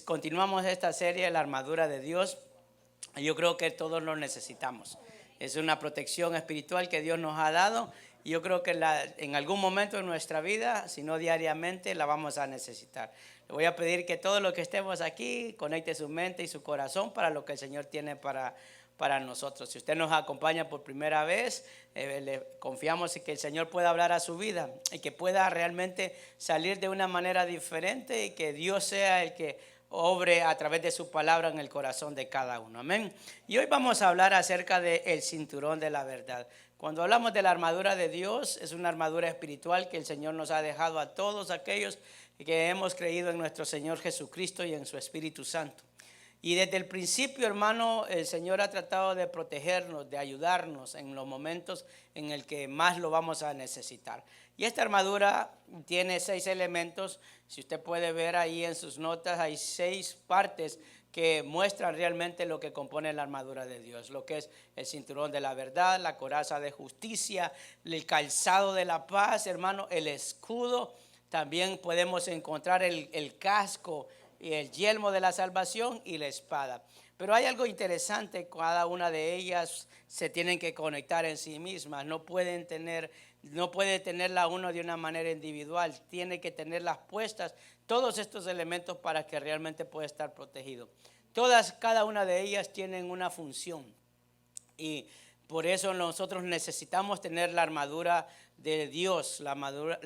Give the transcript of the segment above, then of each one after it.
Continuamos esta serie, la armadura de Dios. Yo creo que todos lo necesitamos. Es una protección espiritual que Dios nos ha dado. Y yo creo que en algún momento de nuestra vida, si no diariamente, la vamos a necesitar. Le voy a pedir que todos los que estemos aquí conecte su mente y su corazón para lo que el Señor tiene para nosotros. Si usted nos acompaña por primera vez, le confiamos en que el Señor pueda hablar a su vida y que pueda realmente salir de una manera diferente y que Dios sea el que obre a través de su palabra en el corazón de cada uno. Amén. Y hoy vamos a hablar acerca del cinturón de la verdad. Cuando hablamos de la armadura de Dios, es una armadura espiritual que el Señor nos ha dejado a todos aquellos que hemos creído en nuestro Señor Jesucristo y en su Espíritu Santo. Y desde el principio, hermano, el Señor ha tratado de protegernos, de ayudarnos en los momentos en el que más lo vamos a necesitar. Y esta armadura tiene 6 elementos. Si usted puede ver ahí en sus notas, hay 6 partes que muestran realmente lo que compone la armadura de Dios. Lo que es el cinturón de la verdad, la coraza de justicia, el calzado de la paz, hermano, el escudo. También podemos encontrar el casco y el yelmo de la salvación y la espada. Pero hay algo interesante, cada una de ellas se tienen que conectar en sí mismas. No puede tenerla uno de una manera individual, tiene que tenerlas puestas, todos estos elementos para que realmente pueda estar protegido. Cada una de ellas tienen una función y por eso nosotros necesitamos tener la armadura de Dios, la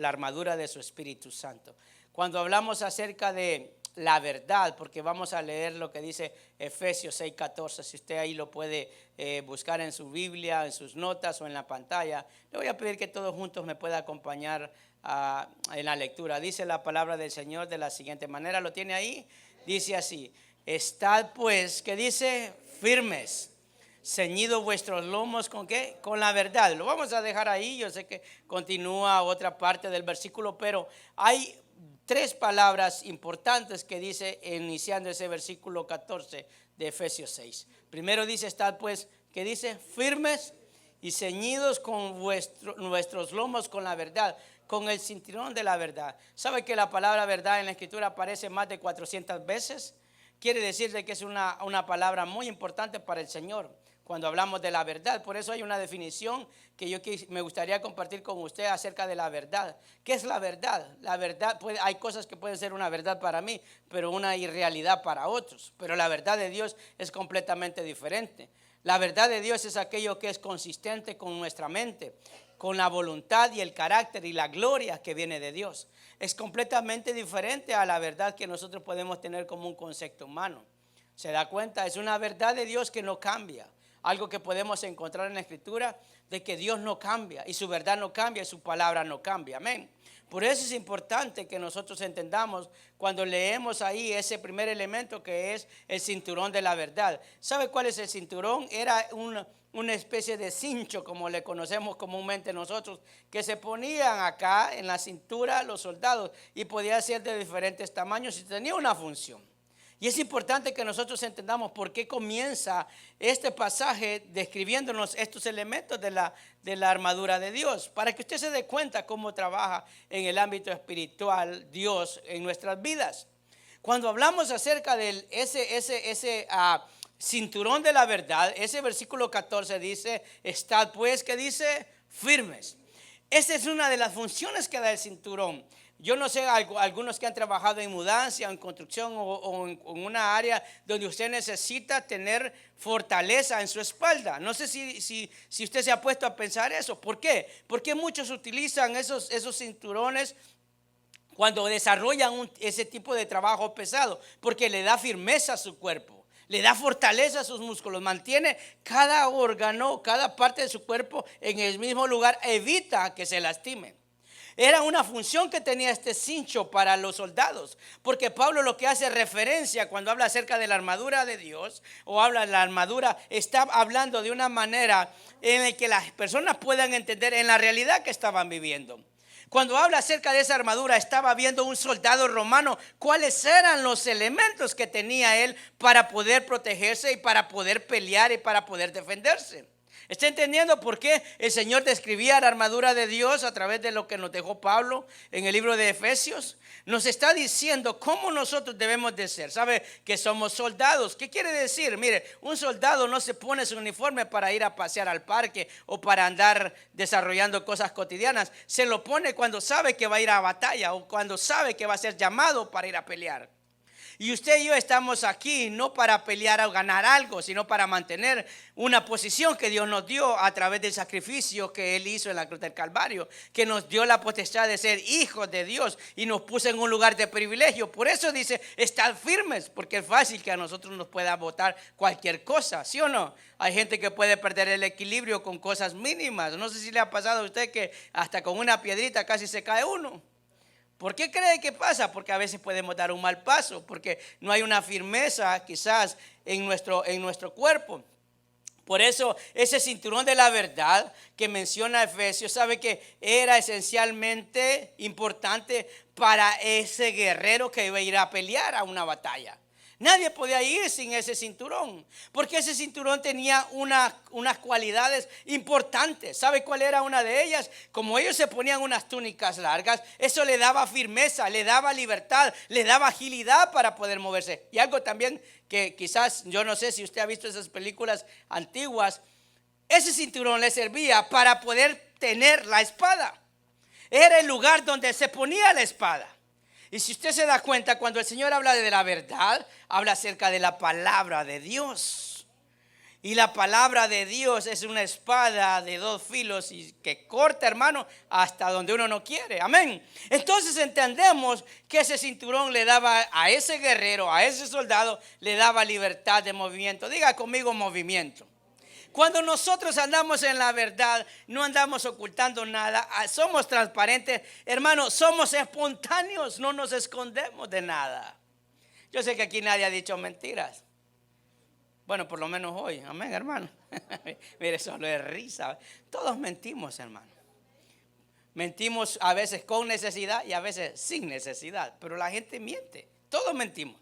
armadura de su Espíritu Santo. Cuando hablamos acerca de la verdad, porque vamos a leer lo que dice Efesios 6:14, si usted ahí lo puede buscar en su Biblia, en sus notas o en la pantalla. Le voy a pedir que todos juntos me pueda acompañar en la lectura. Dice la palabra del Señor de la siguiente manera, ¿lo tiene ahí? Dice así: estad pues, ¿qué dice? Firmes, ceñidos vuestros lomos, ¿con qué? Con la verdad. Lo vamos a dejar ahí, yo sé que continúa otra parte del versículo, pero hay 3 palabras importantes que dice iniciando ese versículo 14 de Efesios 6. Primero dice, estad pues, ¿qué dice? Firmes y ceñidos con vuestros lomos con la verdad, con el cinturón de la verdad. ¿Sabe que la palabra verdad en la Escritura aparece más de 400 veces? Quiere decir de que es una palabra muy importante para el Señor cuando hablamos de la verdad. Por eso hay una definición que me gustaría compartir con usted acerca de la verdad. ¿Qué es la verdad? La verdad, hay cosas que pueden ser una verdad para mí, pero una irrealidad para otros. Pero la verdad de Dios es completamente diferente. La verdad de Dios es aquello que es consistente con nuestra mente, con la voluntad y el carácter y la gloria que viene de Dios. Es completamente diferente a la verdad que nosotros podemos tener como un concepto humano. ¿Se da cuenta? Es una verdad de Dios que no cambia. Algo que podemos encontrar en la Escritura, de que Dios no cambia y su verdad no cambia y su palabra no cambia. Amén. Por eso es importante que nosotros entendamos cuando leemos ahí ese primer elemento que es el cinturón de la verdad. ¿Sabe cuál es el cinturón? Era una especie de cincho, como le conocemos comúnmente nosotros, que se ponían acá en la cintura los soldados y podía ser de diferentes tamaños y tenía una función. Y es importante que nosotros entendamos por qué comienza este pasaje describiéndonos estos elementos de la armadura de Dios, para que usted se dé cuenta cómo trabaja en el ámbito espiritual Dios en nuestras vidas. Cuando hablamos acerca de ese cinturón de la verdad, ese versículo 14 dice, estad pues, ¿qué dice? Firmes. Esa es una de las funciones que da el cinturón. Yo no sé, algunos que han trabajado en mudanza, en construcción o en una área donde usted necesita tener fortaleza en su espalda. No sé si usted se ha puesto a pensar eso. ¿Por qué? Porque muchos utilizan esos cinturones cuando desarrollan ese tipo de trabajo pesado, porque le da firmeza a su cuerpo, le da fortaleza a sus músculos, mantiene cada órgano, cada parte de su cuerpo en el mismo lugar, evita que se lastime. Era una función que tenía este cincho para los soldados, porque Pablo lo que hace referencia cuando habla acerca de la armadura de Dios o habla de la armadura, está hablando de una manera en la que las personas puedan entender en la realidad que estaban viviendo. Cuando habla acerca de esa armadura, estaba viendo un soldado romano, cuáles eran los elementos que tenía él para poder protegerse y para poder pelear y para poder defenderse. ¿Está entendiendo por qué el Señor describía la armadura de Dios a través de lo que nos dejó Pablo en el libro de Efesios? Nos está diciendo cómo nosotros debemos de ser. ¿Sabe que somos soldados? ¿Qué quiere decir? Mire, un soldado no se pone su uniforme para ir a pasear al parque o para andar desarrollando cosas cotidianas. Se lo pone cuando sabe que va a ir a batalla o cuando sabe que va a ser llamado para ir a pelear. Y usted y yo estamos aquí no para pelear o ganar algo, sino para mantener una posición que Dios nos dio a través del sacrificio que Él hizo en la cruz del Calvario, que nos dio la potestad de ser hijos de Dios y nos puso en un lugar de privilegio. Por eso dice, estad firmes, porque es fácil que a nosotros nos pueda botar cualquier cosa, ¿sí o no? Hay gente que puede perder el equilibrio con cosas mínimas. No sé si le ha pasado a usted que hasta con una piedrita casi se cae uno. ¿Por qué cree que pasa? Porque a veces podemos dar un mal paso, porque no hay una firmeza quizás en nuestro cuerpo. Por eso ese cinturón de la verdad que menciona Efesios, sabe que era esencialmente importante para ese guerrero que iba a ir a pelear a una batalla. Nadie podía ir sin ese cinturón, porque ese cinturón tenía unas cualidades importantes. ¿Sabe cuál era una de ellas? Como ellos se ponían unas túnicas largas, eso le daba firmeza, le daba libertad, le daba agilidad para poder moverse. Y algo también que quizás, yo no sé si usted ha visto esas películas antiguas, ese cinturón le servía para poder tener la espada. Era el lugar donde se ponía la espada. Y si usted se da cuenta, cuando el Señor habla de la verdad, habla acerca de la palabra de Dios. Y la palabra de Dios es una espada de dos filos y que corta, hermano, hasta donde uno no quiere. Amén. Entonces entendemos que ese cinturón le daba a ese guerrero, a ese soldado, le daba libertad de movimiento. Diga conmigo movimiento. Cuando nosotros andamos en la verdad, no andamos ocultando nada, somos transparentes, hermano, somos espontáneos, no nos escondemos de nada. Yo sé que aquí nadie ha dicho mentiras. Bueno, por lo menos hoy, amén, hermano. Mire, solo es risa. Todos mentimos, hermano. Mentimos a veces con necesidad y a veces sin necesidad, pero la gente miente, todos mentimos.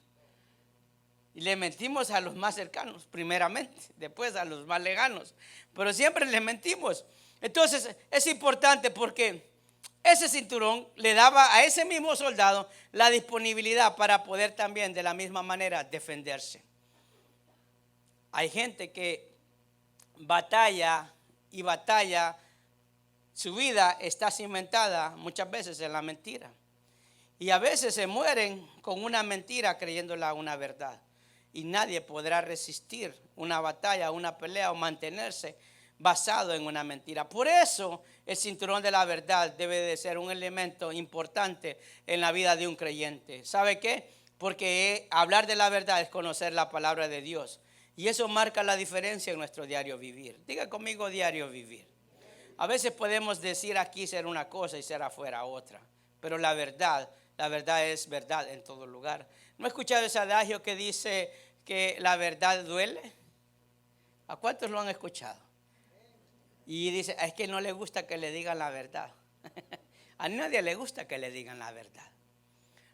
Y le mentimos a los más cercanos, primeramente, después a los más lejanos, pero siempre le mentimos. Entonces es importante porque ese cinturón le daba a ese mismo soldado la disponibilidad para poder también de la misma manera defenderse. Hay gente que batalla y batalla, su vida está cimentada muchas veces en la mentira. Y a veces se mueren con una mentira creyéndola una verdad. Y nadie podrá resistir una batalla, una pelea o mantenerse basado en una mentira. Por eso el cinturón de la verdad debe de ser un elemento importante en la vida de un creyente. ¿Sabe qué? Porque hablar de la verdad es conocer la palabra de Dios. Y eso marca la diferencia en nuestro diario vivir. Diga conmigo diario vivir. A veces podemos decir aquí ser una cosa y ser afuera otra. Pero la verdad es verdad en todo lugar. ¿No he escuchado ese adagio que dice que la verdad duele? ¿A cuántos lo han escuchado? Y dice, es que no le gusta que le digan la verdad. A nadie le gusta que le digan la verdad.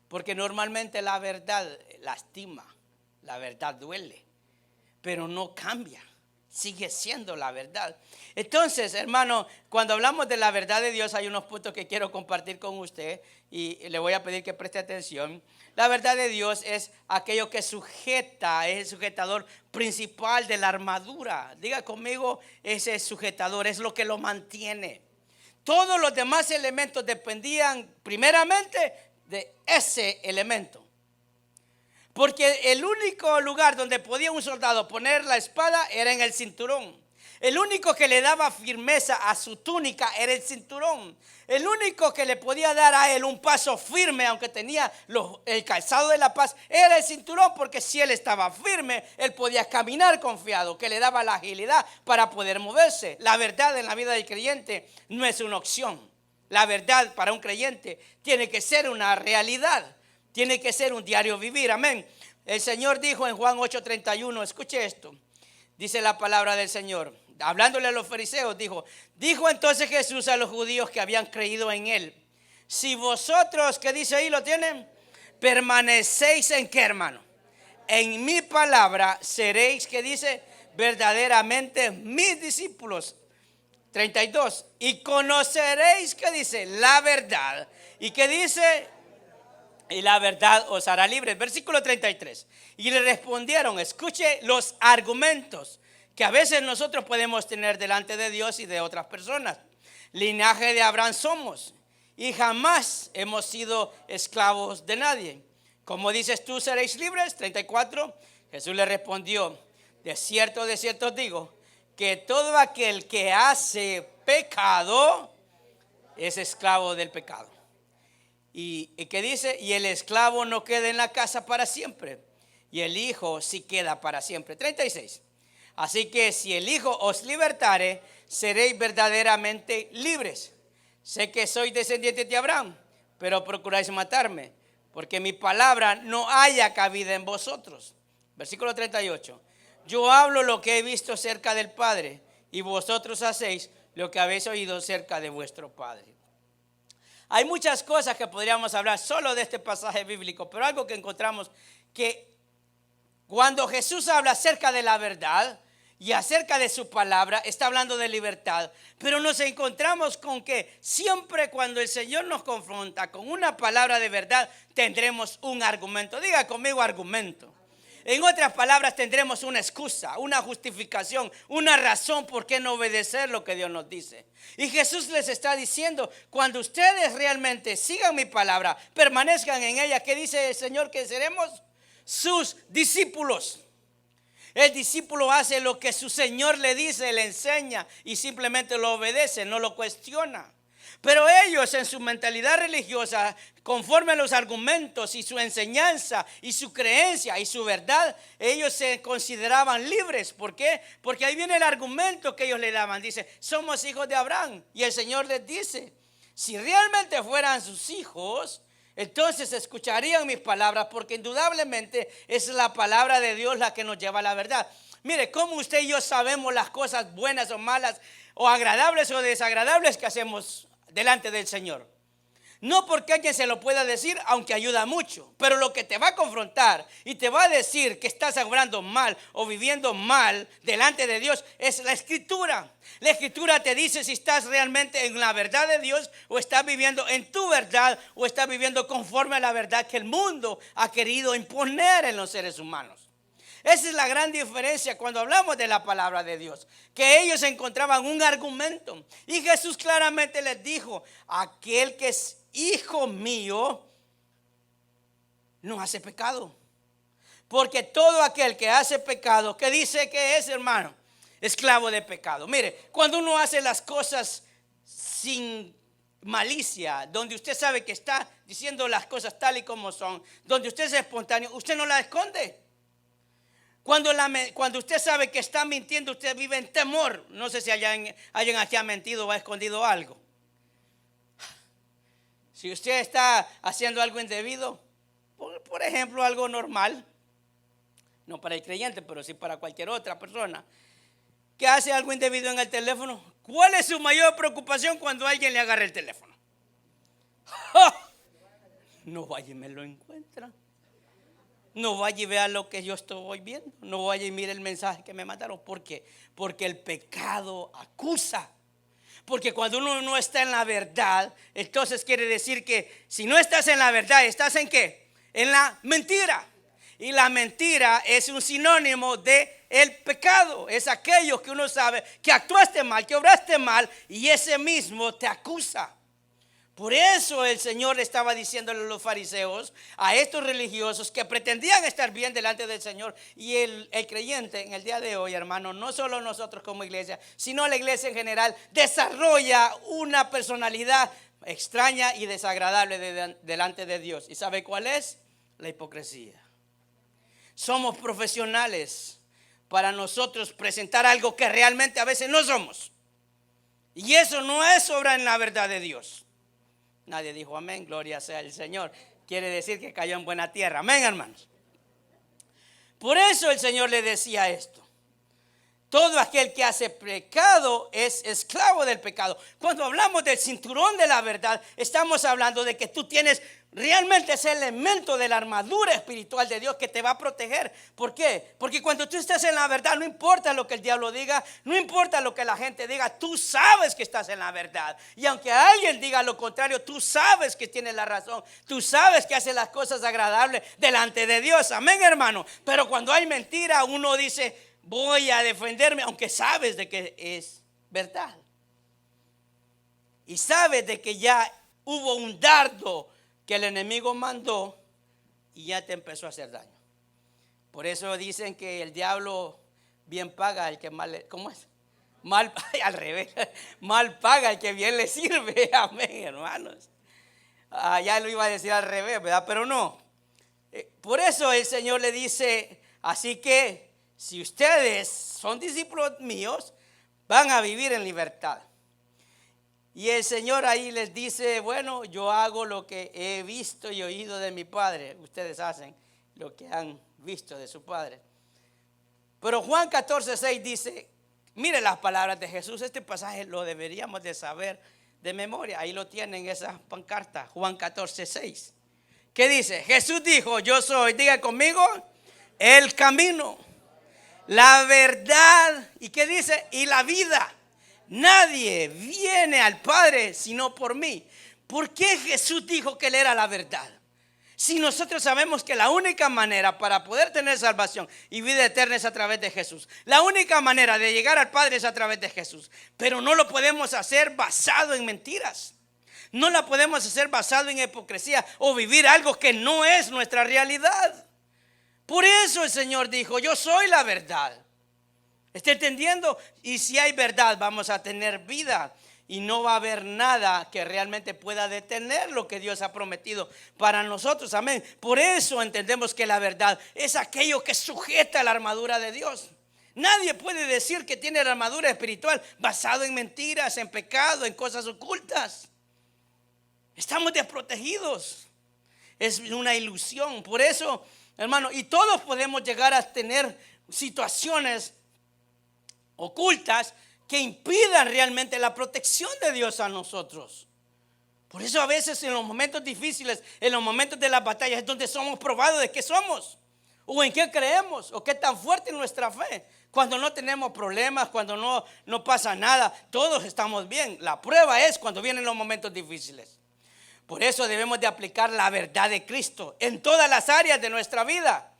Porque normalmente la verdad lastima, la verdad duele, pero no cambia. Sigue siendo la verdad. Entonces, hermano, cuando hablamos de la verdad de Dios, hay unos puntos que quiero compartir con usted y le voy a pedir que preste atención. La verdad de Dios es aquello que sujeta, es el sujetador principal de la armadura. Diga conmigo, ese sujetador es lo que lo mantiene. Todos los demás elementos dependían primeramente de ese elemento. Porque el único lugar donde podía un soldado poner la espada era en el cinturón. El único que le daba firmeza a su túnica era el cinturón. El único que le podía dar a él un paso firme, aunque tenía el calzado de la paz, era el cinturón, porque si él estaba firme, él podía caminar confiado, que le daba la agilidad para poder moverse. La verdad en la vida del creyente no es una opción. La verdad para un creyente tiene que ser una realidad. Tiene que ser un diario vivir, amén. El Señor dijo en Juan 8:31, escuche esto, dice la palabra del Señor, hablándole a los fariseos, dijo entonces Jesús a los judíos que habían creído en él, si vosotros, ¿qué dice ahí? ¿Lo tienen? Permanecéis en qué, hermano, en mi palabra seréis, ¿qué dice? verdaderamente mis discípulos. 32. Y conoceréis, ¿qué dice? La verdad. ¿Y qué dice? Y la verdad os hará libres. Versículo 33. Y le respondieron, escuche los argumentos que a veces nosotros podemos tener delante de Dios y de otras personas. Linaje de Abraham somos y jamás hemos sido esclavos de nadie. Como dices tú, seréis libres. 34. Jesús le respondió, de cierto os digo, que todo aquel que hace pecado es esclavo del pecado. Y que dice, y el esclavo no queda en la casa para siempre, y el Hijo sí queda para siempre. 36. Así que si el Hijo os libertare, seréis verdaderamente libres. Sé que sois descendientes de Abraham, pero procuráis matarme, porque mi palabra no haya cabida en vosotros. Versículo 38. Yo hablo lo que he visto cerca del Padre, y vosotros hacéis lo que habéis oído cerca de vuestro Padre. Hay muchas cosas que podríamos hablar solo de este pasaje bíblico, pero algo que encontramos que cuando Jesús habla acerca de la verdad y acerca de su palabra, está hablando de libertad. Pero nos encontramos con que siempre cuando el Señor nos confronta con una palabra de verdad, tendremos un argumento. Diga conmigo argumento. En otras palabras, tendremos una excusa, una justificación, una razón por qué no obedecer lo que Dios nos dice. Y Jesús les está diciendo, cuando ustedes realmente sigan mi palabra, permanezcan en ella, ¿qué dice el Señor? Que seremos sus discípulos. El discípulo hace lo que su Señor le dice, le enseña y simplemente lo obedece, no lo cuestiona. Pero ellos en su mentalidad religiosa, conforme a los argumentos y su enseñanza y su creencia y su verdad, ellos se consideraban libres. ¿Por qué? Porque ahí viene el argumento que ellos le daban. Dice, somos hijos de Abraham. Y el Señor les dice, si realmente fueran sus hijos, entonces escucharían mis palabras, porque indudablemente es la palabra de Dios la que nos lleva a la verdad. Mire, cómo usted y yo sabemos las cosas buenas o malas, o agradables o desagradables que hacemos delante del Señor. No porque alguien se lo pueda decir, aunque ayuda mucho, pero lo que te va a confrontar y te va a decir que estás obrando mal o viviendo mal delante de Dios es la Escritura. La Escritura te dice si estás realmente en la verdad de Dios o estás viviendo en tu verdad o estás viviendo conforme a la verdad que el mundo ha querido imponer en los seres humanos. Esa es la gran diferencia cuando hablamos de la palabra de Dios, que ellos encontraban un argumento. Y Jesús claramente les dijo, aquel que es hijo mío no hace pecado. Porque todo aquel que hace pecado, ¿qué dice que es, hermano? Esclavo de pecado. Mire, cuando uno hace las cosas sin malicia, donde usted sabe que está diciendo las cosas tal y como son, donde usted es espontáneo, usted no la esconde. Cuando usted sabe que está mintiendo, usted vive en temor. No sé si alguien aquí ha mentido o ha escondido algo. Si usted está haciendo algo indebido, por ejemplo, algo normal, no para el creyente, pero sí para cualquier otra persona, que hace algo indebido en el teléfono, ¿cuál es su mayor preocupación cuando alguien le agarra el teléfono? No vaya y me lo encuentra. No vaya y vea lo que yo estoy viendo. No vaya y mire el mensaje que me mandaron. ¿Por qué? Porque el pecado acusa. Porque cuando uno no está en la verdad, entonces quiere decir que si no estás en la verdad, ¿estás en qué? En la mentira. Y la mentira es un sinónimo de el pecado. Es aquello que uno sabe que actuaste mal, que obraste mal, y ese mismo te acusa. Por eso el Señor le estaba diciéndole a los fariseos, a estos religiosos que pretendían estar bien delante del Señor. Y el creyente en el día de hoy, hermano, no solo nosotros como iglesia, sino la iglesia en general, desarrolla una personalidad extraña y desagradable delante de Dios. ¿Y sabe cuál es? La hipocresía. Somos profesionales para nosotros presentar algo que realmente a veces no somos. Y eso no es obra en la verdad de Dios. Nadie dijo amén, gloria sea el Señor. Quiere decir que cayó en buena tierra. Amén, hermanos. Por eso el Señor le decía esto. Todo aquel que hace pecado es esclavo del pecado. Cuando hablamos del cinturón de la verdad, estamos hablando de que tú tienes realmente ese elemento de la armadura espiritual de Dios que te va a proteger. ¿Por qué? Porque cuando tú estás en la verdad, no importa lo que el diablo diga, no importa lo que la gente diga, tú sabes que estás en la verdad. Y aunque alguien diga lo contrario, tú sabes que tienes la razón. Tú sabes que haces las cosas agradables delante de Dios. Amén, hermano. Pero cuando hay mentira, uno dice, voy a defenderme, aunque sabes de que es verdad. Y sabes de que ya hubo un dardo que el enemigo mandó y ya te empezó a hacer daño. Por eso dicen que el diablo bien paga al que mal, ¿cómo es? Mal, al revés, mal paga al que bien le sirve. Amén, hermanos. Ya lo iba a decir al revés, ¿verdad? Pero no. Por eso el Señor le dice, así que si ustedes son discípulos míos, van a vivir en libertad. Y el Señor ahí les dice, bueno, yo hago lo que he visto y oído de mi Padre. Ustedes hacen lo que han visto de su Padre. Pero Juan 14:6 dice, mire las palabras de Jesús. Este pasaje lo deberíamos de saber de memoria. Ahí lo tienen esas pancartas. Juan 14:6. ¿Qué dice? Jesús dijo, yo soy, diga conmigo, el camino, la verdad. ¿Y qué dice? Y la vida. Nadie viene al Padre sino por mí. ¿Por qué Jesús dijo que Él era la verdad? Si nosotros sabemos que la única manera para poder tener salvación y vida eterna es a través de Jesús. La única manera de llegar al Padre es a través de Jesús. Pero no lo podemos hacer basado en mentiras. No la podemos hacer basado en hipocresía o vivir algo que no es nuestra realidad. Por eso el Señor dijo, yo soy la verdad. ¿Está entendiendo? Y si hay verdad, vamos a tener vida. Y no va a haber nada que realmente pueda detener lo que Dios ha prometido para nosotros. Amén. Por eso entendemos que la verdad es aquello que sujeta la armadura de Dios. Nadie puede decir que tiene la armadura espiritual basado en mentiras, en pecado, en cosas ocultas. Estamos desprotegidos. Es una ilusión. Por eso, hermano, y todos podemos llegar a tener situaciones ocultas que impidan realmente la protección de Dios a nosotros. Por eso a veces en los momentos difíciles, en los momentos de las batallas es donde somos probados de qué somos o en qué creemos o qué tan fuerte es nuestra fe. Cuando no tenemos problemas, cuando no pasa nada, todos estamos bien. La prueba es cuando vienen los momentos difíciles. Por eso debemos de aplicar la verdad de Cristo en todas las áreas de nuestra vida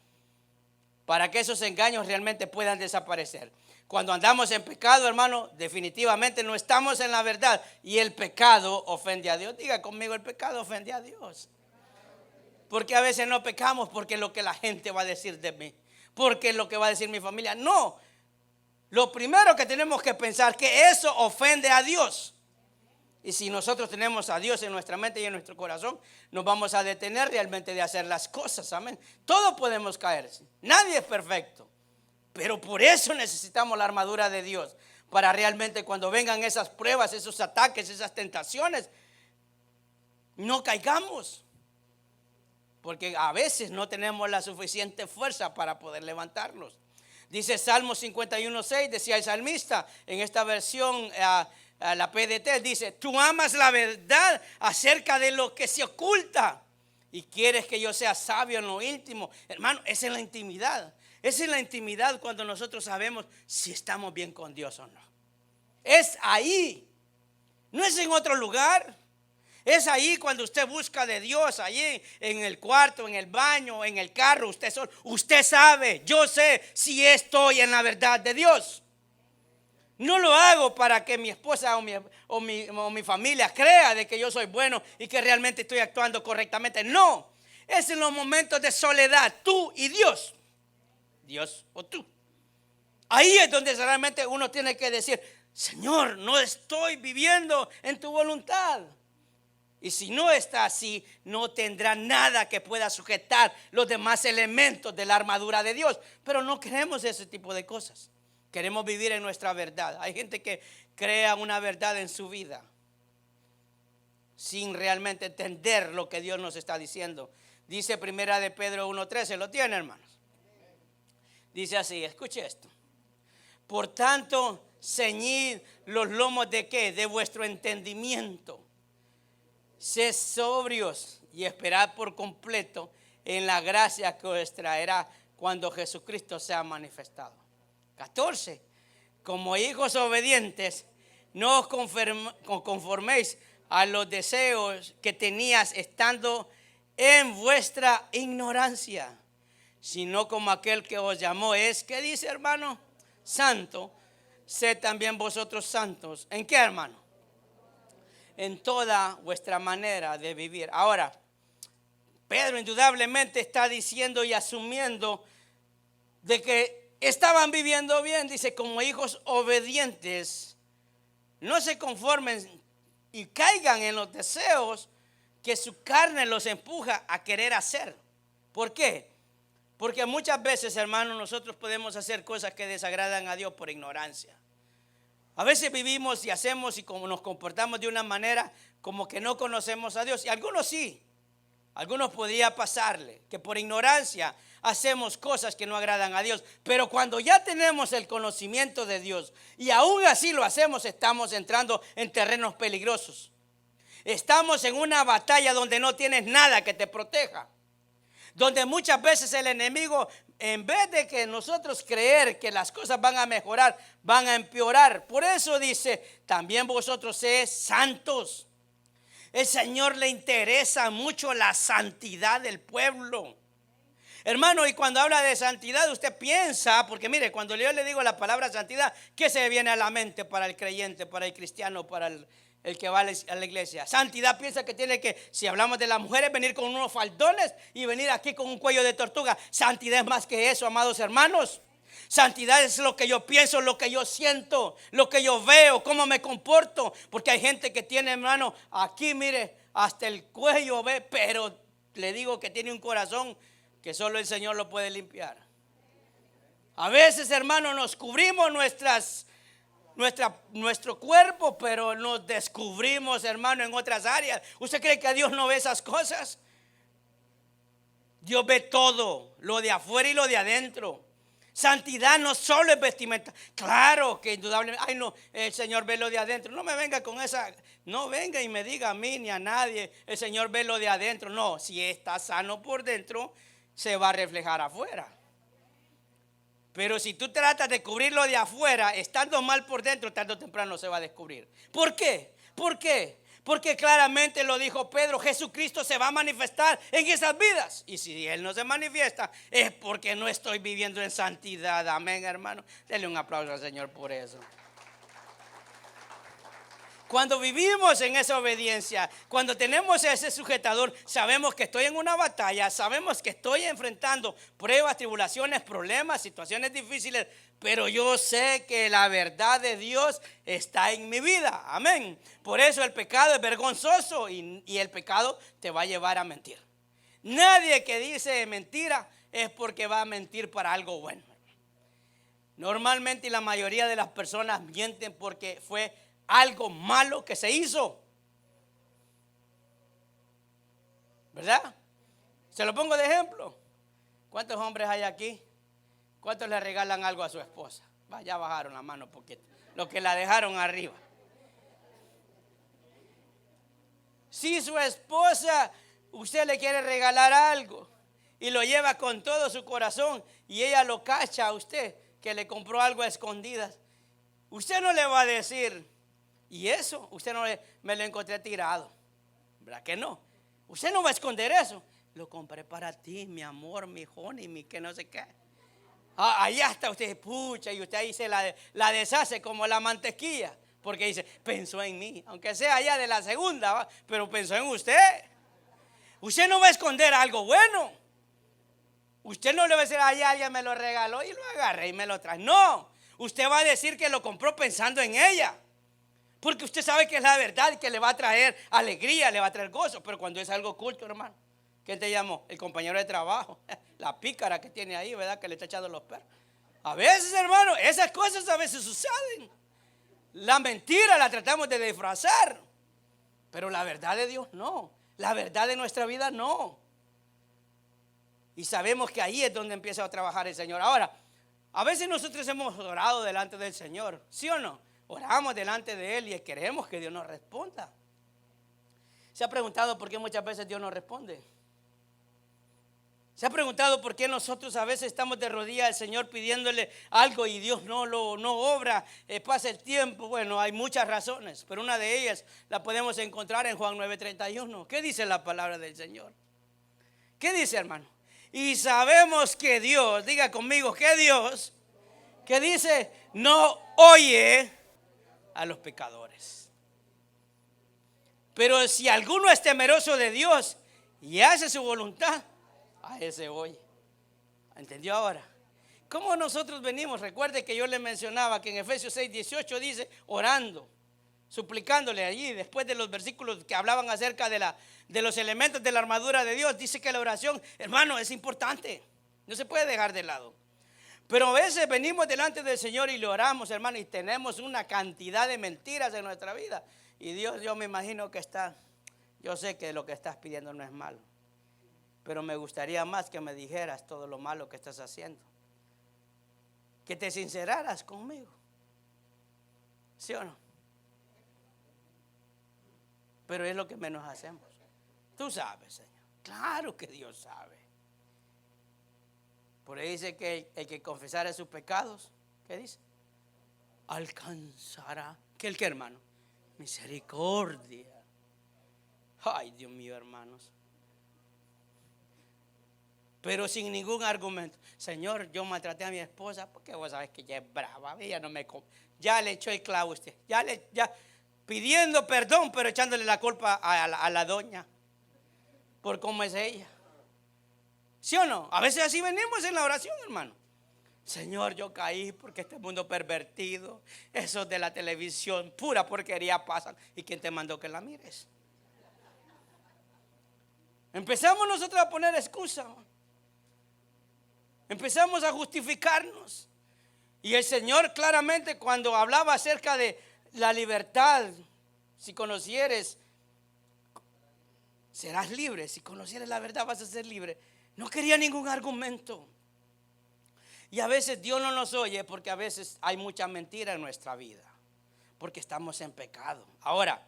para que esos engaños realmente puedan desaparecer. Cuando andamos en pecado, hermano, definitivamente no estamos en la verdad. Y el pecado ofende a Dios. Diga conmigo, el pecado ofende a Dios. Porque a veces no pecamos porque es lo que la gente va a decir de mí. Porque es lo que va a decir mi familia. No. Lo primero que tenemos que pensar que eso ofende a Dios. Y si nosotros tenemos a Dios en nuestra mente y en nuestro corazón, nos vamos a detener realmente de hacer las cosas. Amén. Todos podemos caer. Nadie es perfecto. Pero por eso necesitamos la armadura de Dios, para realmente cuando vengan esas pruebas, esos ataques, esas tentaciones, no caigamos. Porque a veces no tenemos la suficiente fuerza para poder levantarnos. Dice Salmo 51:6, decía el salmista, en esta versión, la PDT, dice, tú amas la verdad acerca de lo que se oculta y quieres que yo sea sabio en lo íntimo. Hermano, esa es la intimidad. Esa es la intimidad cuando nosotros sabemos si estamos bien con Dios o no. Es ahí. No es en otro lugar. Es ahí cuando usted busca de Dios, allí en el cuarto, en el baño, en el carro, usted sabe, yo sé si estoy en la verdad de Dios. No lo hago para que mi esposa o mi familia crea de que yo soy bueno y que realmente estoy actuando correctamente. No, es en los momentos de soledad, tú y Dios. Dios o tú. Ahí es donde realmente uno tiene que decir, Señor, no estoy viviendo en tu voluntad. Y si no está así, no tendrá nada que pueda sujetar los demás elementos de la armadura de Dios. Pero no queremos ese tipo de cosas. Queremos vivir en nuestra verdad. Hay gente que crea una verdad en su vida sin realmente entender lo que Dios nos está diciendo. Dice primera de Pedro 1:13, ¿lo tiene, hermanos? Dice así, escuche esto. Por tanto, ceñid los lomos de ¿qué? De vuestro entendimiento. Sed sobrios y y esperad por completo en la gracia que os traerá cuando Jesucristo sea manifestado. 14. Como hijos obedientes, no os conforméis a los deseos que tenías estando en vuestra ignorancia, sino como aquel que os llamó es, ¿qué dice, hermano? Santo. Sed también vosotros santos. ¿En qué, hermano? En toda vuestra manera de vivir. Ahora, Pedro indudablemente está diciendo y asumiendo de que estaban viviendo bien. Dice, como hijos obedientes, no se conformen y caigan en los deseos que su carne los empuja a querer hacer. ¿Por qué? Porque muchas veces, hermanos, nosotros podemos hacer cosas que desagradan a Dios por ignorancia. A veces vivimos y hacemos y como nos comportamos de una manera como que no conocemos a Dios. Y algunos sí, algunos podría pasarle que por ignorancia hacemos cosas que no agradan a Dios. Pero cuando ya tenemos el conocimiento de Dios y aún así lo hacemos, estamos entrando en terrenos peligrosos. Estamos en una batalla donde no tienes nada que te proteja. Donde muchas veces el enemigo, en vez de que nosotros creer que las cosas van a mejorar, van a empeorar. Por eso dice, también vosotros sed santos. El Señor le interesa mucho la santidad del pueblo. Hermano, y cuando habla de santidad, usted piensa, porque mire, cuando yo le digo la palabra santidad, ¿qué se viene a la mente para el creyente, para el cristiano, para el que va a la iglesia? Santidad piensa que tiene que, si hablamos de las mujeres, venir con unos faldones y venir aquí con un cuello de tortuga. Santidad es más que eso, amados hermanos. Santidad es lo que yo pienso, lo que yo siento, lo que yo veo, cómo me comporto. Porque hay gente que tiene, hermano, aquí mire, hasta el cuello ve, pero le digo que tiene un corazón que solo el Señor lo puede limpiar. A veces, hermano, nos cubrimos nuestro cuerpo, pero nos descubrimos, hermano, en otras áreas. ¿Usted cree que Dios no ve esas cosas? Dios ve todo, lo de afuera y lo de adentro. Santidad no solo es vestimenta. Claro que indudablemente, ay no, el Señor ve lo de adentro. No me venga con esa, no venga y me diga a mí ni a nadie, el Señor ve lo de adentro. No, si está sano por dentro, se va a reflejar afuera. Pero si tú tratas de cubrirlo de afuera, estando mal por dentro, tarde o temprano se va a descubrir. ¿Por qué? ¿Por qué? Porque claramente lo dijo Pedro, Jesucristo se va a manifestar en esas vidas. Y si Él no se manifiesta, es porque no estoy viviendo en santidad. Amén, hermano. Denle un aplauso al Señor por eso. Cuando vivimos en esa obediencia, cuando tenemos ese sujetador, sabemos que estoy en una batalla, sabemos que estoy enfrentando pruebas, tribulaciones, problemas, situaciones difíciles, pero yo sé que la verdad de Dios está en mi vida. Amén. Por eso el pecado es vergonzoso y el pecado te va a llevar a mentir. Nadie que dice mentira es porque va a mentir para algo bueno. Normalmente la mayoría de las personas mienten porque fue algo malo que se hizo, ¿verdad? Se lo pongo de ejemplo. ¿Cuántos hombres hay aquí? ¿Cuántos le regalan algo a su esposa? Ya bajaron la mano un poquito. Los que la dejaron arriba. Si su esposa, usted le quiere regalar algo y lo lleva con todo su corazón y ella lo cacha a usted que le compró algo a escondidas, usted no le va a decir, y eso, usted no me lo encontré tirado. ¿Verdad que no? Usted no va a esconder eso. Lo compré para ti, mi amor, mi honey, mi que no sé qué. Allá está usted, pucha, y usted ahí se la deshace como la mantequilla. Porque dice, pensó en mí. Aunque sea allá de la segunda, ¿va? Pero pensó en usted. Usted no va a esconder algo bueno. Usted no le va a decir, allá alguien me lo regaló y lo agarré y me lo trae. No, usted va a decir que lo compró pensando en ella. Porque usted sabe que es la verdad y que le va a traer alegría, le va a traer gozo. Pero cuando es algo oculto, hermano, ¿quién te llamó? El compañero de trabajo, la pícara que tiene ahí, ¿verdad? Que le está echando los perros. A veces, hermano, esas cosas a veces suceden. La mentira la tratamos de disfrazar, pero la verdad de Dios no. La verdad de nuestra vida no. Y sabemos que ahí es donde empieza a trabajar el Señor. Ahora, a veces nosotros hemos orado delante del Señor, ¿sí o no? Oramos delante de Él y queremos que Dios nos responda. ¿Se ha preguntado por qué muchas veces Dios no responde? ¿Se ha preguntado por qué nosotros a veces estamos de rodillas al Señor pidiéndole algo y Dios no obra, pasa el tiempo? Bueno, hay muchas razones, pero una de ellas la podemos encontrar en Juan 9:31. ¿Qué dice la palabra del Señor? ¿Qué dice, hermano? Y sabemos que Dios, diga conmigo, que Dios, que dice, no oye a los pecadores. Pero si alguno es temeroso de Dios y hace su voluntad, a ese oye. ¿Entendió ahora? ¿Cómo nosotros venimos? Recuerde que yo le mencionaba que en Efesios 6:18 dice, orando, suplicándole allí, después de los versículos que hablaban acerca de los elementos de la armadura de Dios, dice que la oración, hermano, es importante, no se puede dejar de lado. Pero a veces venimos delante del Señor y le oramos, hermano, y tenemos una cantidad de mentiras en nuestra vida. Y Dios, yo me imagino que yo sé que lo que estás pidiendo no es malo, pero me gustaría más que me dijeras todo lo malo que estás haciendo, que te sinceraras conmigo, ¿sí o no? Pero es lo que menos hacemos. Tú sabes, Señor. Claro que Dios sabe. Por ahí dice que el que confesara sus pecados, ¿qué dice? Alcanzará. ¿Qué el que, hermano? Misericordia. Ay, Dios mío, hermanos. Pero sin ningún argumento. Señor, yo maltraté a mi esposa porque vos sabés que ella es brava. Ella no me... Ya le echó el clavo a usted. Ya pidiendo perdón, pero echándole la culpa a la doña por cómo es ella. ¿Sí o no? A veces así venimos en la oración, hermano. Señor, yo caí porque este mundo pervertido, esos de la televisión, pura porquería pasan. ¿Y quién te mandó que la mires? Empezamos nosotros a poner excusa. Empezamos a justificarnos. Y el Señor claramente cuando hablaba acerca de la libertad, si conocieres, serás libre. Si conocieres la verdad vas a ser libre. No quería ningún argumento. Y a veces Dios no nos oye porque a veces hay mucha mentira en nuestra vida, porque estamos en pecado. Ahora,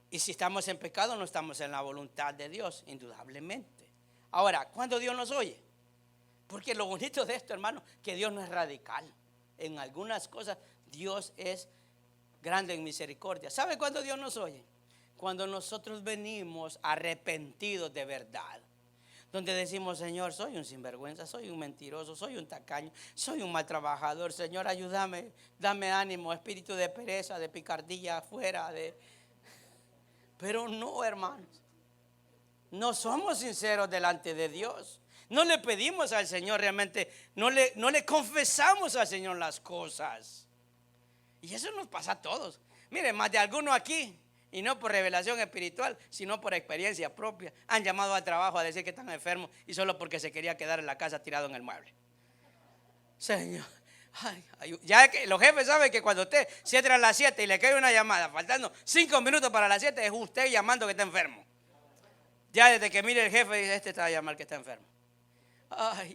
y si estamos en pecado no estamos en la voluntad de Dios, indudablemente. Ahora, ¿cuándo Dios nos oye? Porque lo bonito de esto, hermano, que Dios no es radical. En algunas cosas Dios es grande en misericordia. ¿Sabe cuándo Dios nos oye? Cuando nosotros venimos arrepentidos de verdad. Donde decimos, Señor, soy un sinvergüenza, soy un mentiroso, soy un tacaño, soy un mal trabajador. Señor, ayúdame, dame ánimo, espíritu de pereza, de picardía afuera. Pero no, hermanos, no somos sinceros delante de Dios. No le pedimos al Señor realmente, no le confesamos al Señor las cosas. Y eso nos pasa a todos. Miren, más de alguno aquí, y no por revelación espiritual, sino por experiencia propia, han llamado al trabajo a decir que están enfermos y solo porque se quería quedar en la casa tirado en el mueble. Señor, ya que los jefes saben que cuando usted se entra a las 7 y le cae una llamada, faltando 5 minutos para las 7, es usted llamando que está enfermo. Ya desde que mire el jefe dice, este está a llamar que está enfermo.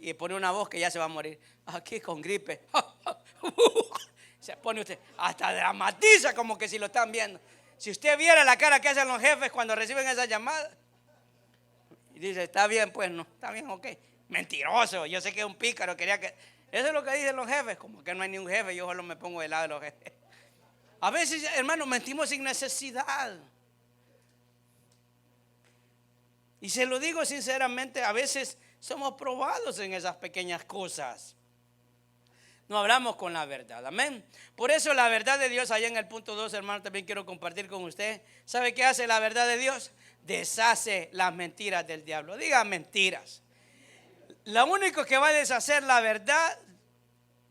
Y pone una voz que ya se va a morir. Aquí con gripe. Se pone usted, hasta dramatiza como que si lo están viendo. Si usted viera la cara que hacen los jefes cuando reciben esa llamada, y dice, está bien, pues no, está bien, ok. Mentiroso, yo sé que es un pícaro, quería que... Eso es lo que dicen los jefes, como que no hay ni un jefe, yo solo me pongo del lado de los jefes. A veces, hermanos, mentimos sin necesidad. Y se lo digo sinceramente, a veces somos probados en esas pequeñas cosas. No hablamos con la verdad, amén. Por eso la verdad de Dios, allá en el punto 2, hermano, también quiero compartir con usted. ¿Sabe qué hace la verdad de Dios? Deshace las mentiras del diablo. Diga mentiras. Lo único que va a deshacer la verdad,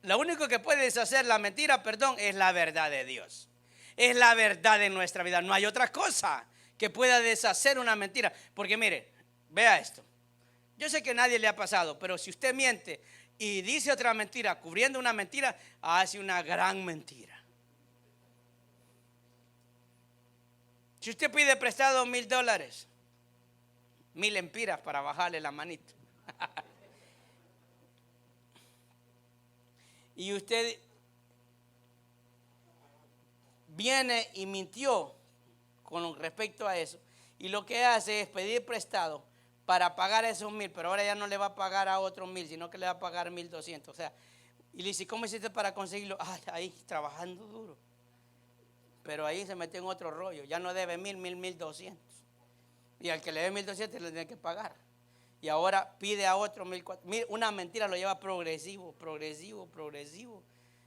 lo único que puede deshacer la mentira, es la verdad de Dios. Es la verdad de nuestra vida. No hay otra cosa que pueda deshacer una mentira. Porque mire, vea esto. Yo sé que a nadie le ha pasado, pero si usted miente y dice otra mentira, cubriendo una mentira, hace una gran mentira. Si usted pide prestado $1,000, 1,000 empiras para bajarle la manito. Y usted viene y mintió con respecto a eso. y lo que hace es pedir prestado para pagar esos 1,000, pero ahora ya no le va a pagar a otros 1,000, sino que le va a pagar 1,200. O sea, y le dice, ¿cómo hiciste para conseguirlo? Ahí trabajando duro. Pero ahí se metió en otro rollo. Ya no debe 1,000, 1,200. Y al que le dé 1,200 le tiene que pagar. Y ahora pide a otro 1,400. Una mentira lo lleva progresivo.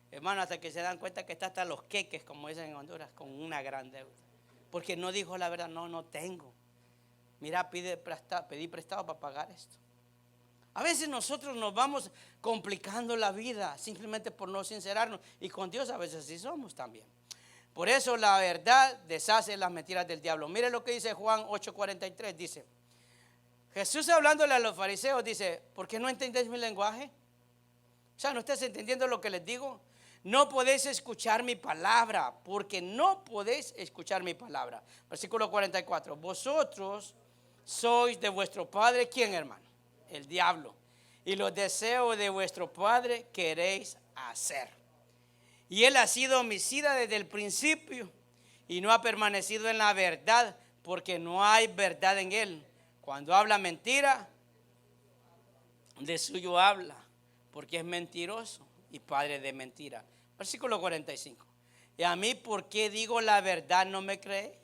Hermano, hasta que se dan cuenta que está hasta los queques, como dicen en Honduras, con una gran deuda. Porque no dijo la verdad, no tengo. Mira, pedí prestado para pagar esto. A veces nosotros nos vamos complicando la vida simplemente por no sincerarnos. Y con Dios a veces sí somos también. Por eso la verdad deshace las mentiras del diablo. Mire lo que dice Juan 8:43. Dice, Jesús hablándole a los fariseos dice, ¿por qué no entendéis mi lenguaje? O sea, ¿no estás entendiendo lo que les digo? No podéis escuchar mi palabra, porque no podéis escuchar mi palabra. Versículo 44. Vosotros sois de vuestro padre, ¿quién, hermano? El diablo. Y los deseos de vuestro padre queréis hacer. Y él ha sido homicida desde el principio y no ha permanecido en la verdad, porque no hay verdad en él. Cuando habla mentira, de suyo habla, porque es mentiroso y padre de mentira. Versículo 45. Y a mí, ¿por qué digo la verdad no me creéis?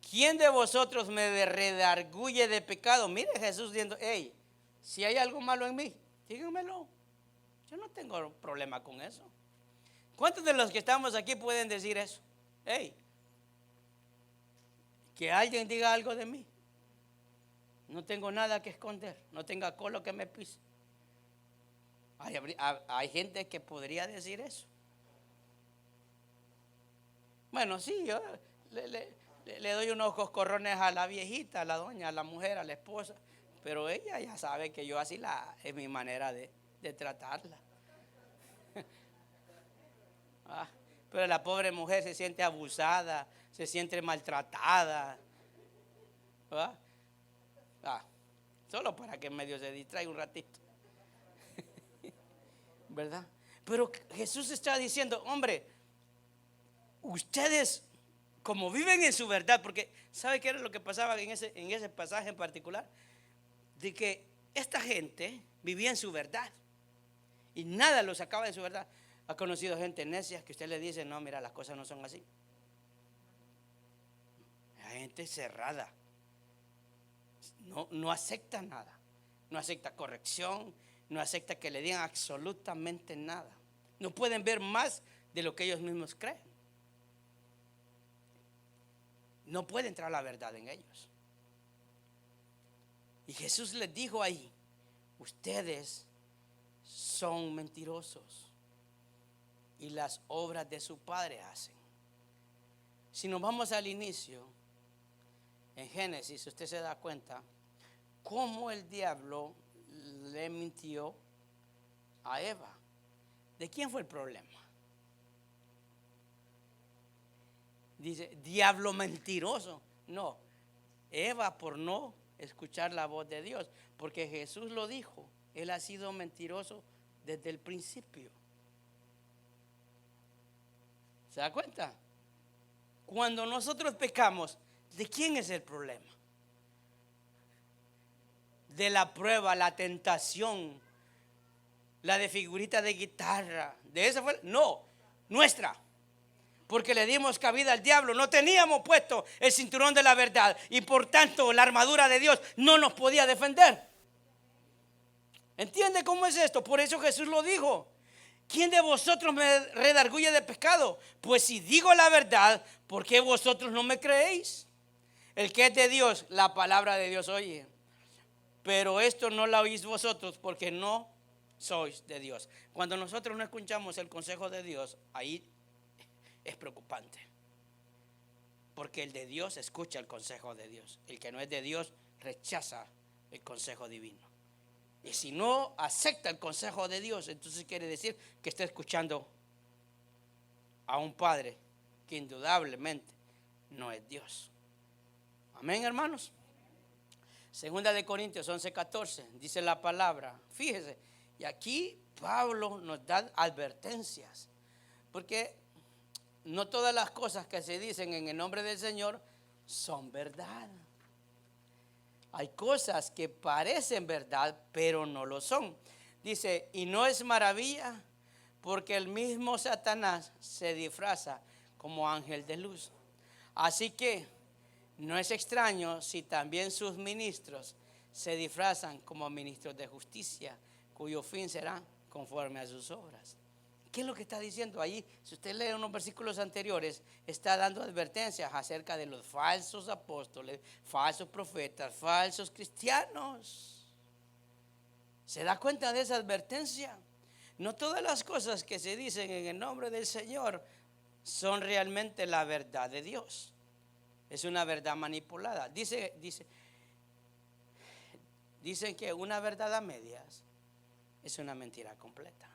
¿Quién de vosotros me redarguye de pecado? Mire Jesús diciendo, hey, si hay algo malo en mí, díganmelo. Yo no tengo problema con eso. ¿Cuántos de los que estamos aquí pueden decir eso? Hey, que alguien diga algo de mí. No tengo nada que esconder, no tenga colo que me pise. Hay gente que podría decir eso. Bueno, sí, yo le doy unos coscorrones a la viejita, a la doña, a la mujer, a la esposa, pero ella ya sabe que yo así es mi manera de tratarla. Pero la pobre mujer se siente abusada, se siente maltratada. Solo para que medio se distraiga un ratito. ¿Verdad? Pero Jesús está diciendo, hombre, ustedes como viven en su verdad, porque ¿sabe qué era lo que pasaba en ese pasaje en particular? De que esta gente vivía en su verdad y nada los sacaba de su verdad. ¿Ha conocido gente necia que usted le dice, no, mira, las cosas no son así? Hay gente cerrada. No acepta nada. No acepta corrección. No acepta que le digan absolutamente nada. No pueden ver más de lo que ellos mismos creen. No puede entrar la verdad en ellos. Y Jesús les dijo ahí, ustedes son mentirosos y las obras de su padre hacen. Si nos vamos al inicio, en Génesis, usted se da cuenta cómo el diablo le mintió a Eva. ¿De quién fue el problema? Dice, diablo mentiroso. No, Eva por no escuchar la voz de Dios, porque Jesús lo dijo, él ha sido mentiroso desde el principio. ¿Se da cuenta? Cuando nosotros pecamos, ¿de quién es el problema? De la prueba, la tentación, la de figurita de guitarra. ¿De esa fue? No, nuestra. Porque le dimos cabida al diablo. No teníamos puesto el cinturón de la verdad y por tanto la armadura de Dios no nos podía defender. ¿Entiende cómo es esto? Por eso Jesús lo dijo. ¿Quién de vosotros me redarguye de pecado? Pues si digo la verdad, ¿por qué vosotros no me creéis? El que es de Dios, la palabra de Dios oye. Pero esto no la oís vosotros porque no sois de Dios. Cuando nosotros no escuchamos el consejo de Dios, ahí es preocupante. Porque el de Dios escucha el consejo de Dios. El que no es de Dios rechaza el consejo divino. Y si no acepta el consejo de Dios, entonces quiere decir que está escuchando a un padre que indudablemente no es Dios. Amén, hermanos. Segunda de Corintios 11:14 dice la palabra. Fíjese, y aquí Pablo nos da advertencias, porque no todas las cosas que se dicen en el nombre del Señor son verdad. Hay cosas que parecen verdad, pero no lo son. Dice, y no es maravilla, porque el mismo Satanás se disfraza como ángel de luz. Así que no es extraño si también sus ministros se disfrazan como ministros de justicia, cuyo fin será conforme a sus obras. ¿Qué es lo que está diciendo ahí? Si usted lee unos versículos anteriores, está dando advertencias acerca de los falsos apóstoles, falsos profetas, falsos cristianos. ¿Se da cuenta de esa advertencia? No todas las cosas que se dicen en el nombre del Señor son realmente la verdad de Dios. Es una verdad manipulada. Dicen que una verdad a medias es una mentira completa.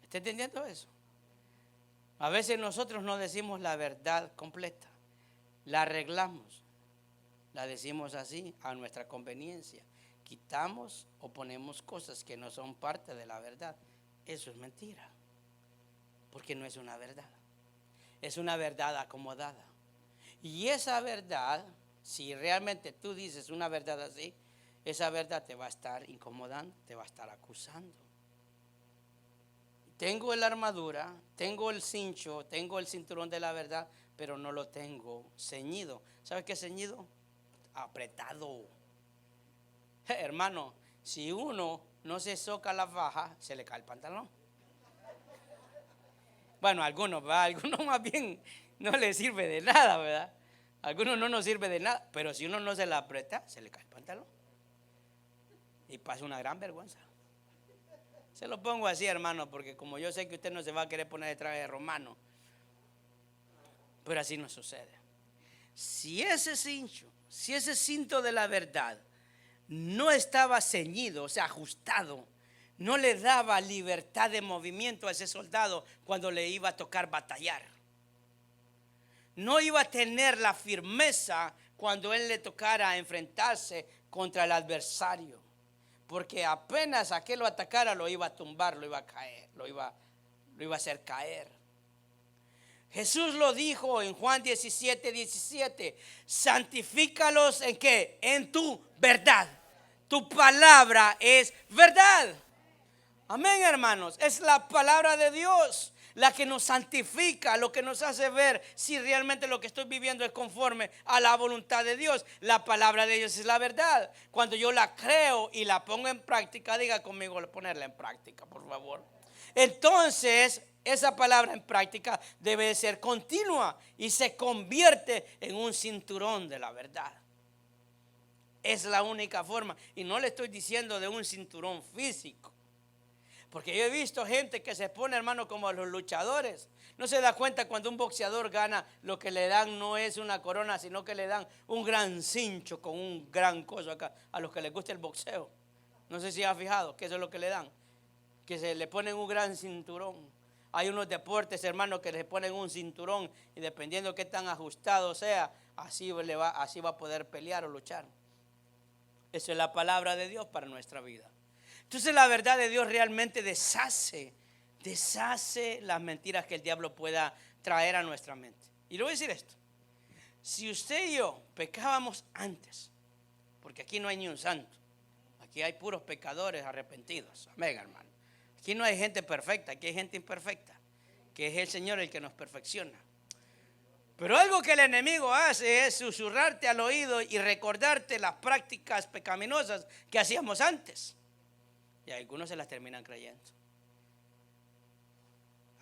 ¿Está entendiendo eso? A veces nosotros no decimos la verdad completa, la arreglamos, la decimos así a nuestra conveniencia. Quitamos o ponemos cosas que no son parte de la verdad. Eso es mentira, porque no es una verdad. Es una verdad acomodada. Y esa verdad, si realmente tú dices una verdad así, esa verdad te va a estar incomodando, te va a estar acusando. Tengo la armadura, tengo el cincho, tengo el cinturón de la verdad, pero no lo tengo ceñido. ¿Sabes qué es ceñido? Apretado. Hermano, si uno no se soca la faja, se le cae el pantalón. Bueno, algunos más bien no les sirve de nada, ¿verdad? A algunos no nos sirve de nada, pero si uno no se la aprieta, se le cae el pantalón. Y pasa una gran vergüenza. Se lo pongo así, hermano, porque como yo sé que usted no se va a querer poner de traje romano, pero así no sucede. Si ese cincho, si ese cinto de la verdad no estaba ceñido, o sea, ajustado, no le daba libertad de movimiento a ese soldado cuando le iba a tocar batallar. No iba a tener la firmeza cuando él le tocara enfrentarse contra el adversario. Porque apenas aquel lo atacara, lo iba a tumbar, lo iba a caer, lo iba a hacer caer. Jesús lo dijo en Juan 17:17. Santifícalos ¿en qué? En tu verdad. Tu palabra es verdad. Amén, hermanos. Es la palabra de Dios la que nos santifica, lo que nos hace ver si realmente lo que estoy viviendo es conforme a la voluntad de Dios. La palabra de Dios es la verdad. Cuando yo la creo y la pongo en práctica, diga conmigo ponerla en práctica, por favor. Entonces, esa palabra en práctica debe de ser continua y se convierte en un cinturón de la verdad. Es la única forma. Y no le estoy diciendo de un cinturón físico. Porque yo he visto gente que se pone, hermano, como a los luchadores. No se da cuenta cuando un boxeador gana, lo que le dan no es una corona, sino que le dan un gran cincho con un gran coso acá. A los que les gusta el boxeo. No sé si ha fijado que eso es lo que le dan. Que se le ponen un gran cinturón. Hay unos deportes, hermano, que le ponen un cinturón y dependiendo de qué tan ajustado sea, así va a poder pelear o luchar. Esa es la palabra de Dios para nuestra vida. Entonces la verdad de Dios realmente deshace las mentiras que el diablo pueda traer a nuestra mente. Y le voy a decir esto. Si usted y yo pecábamos antes, porque aquí no hay ni un santo, aquí hay puros pecadores arrepentidos. Amén, hermano. Aquí no hay gente perfecta, aquí hay gente imperfecta, que es el Señor el que nos perfecciona. Pero algo que el enemigo hace es susurrarte al oído y recordarte las prácticas pecaminosas que hacíamos antes. Y algunos se las terminan creyendo.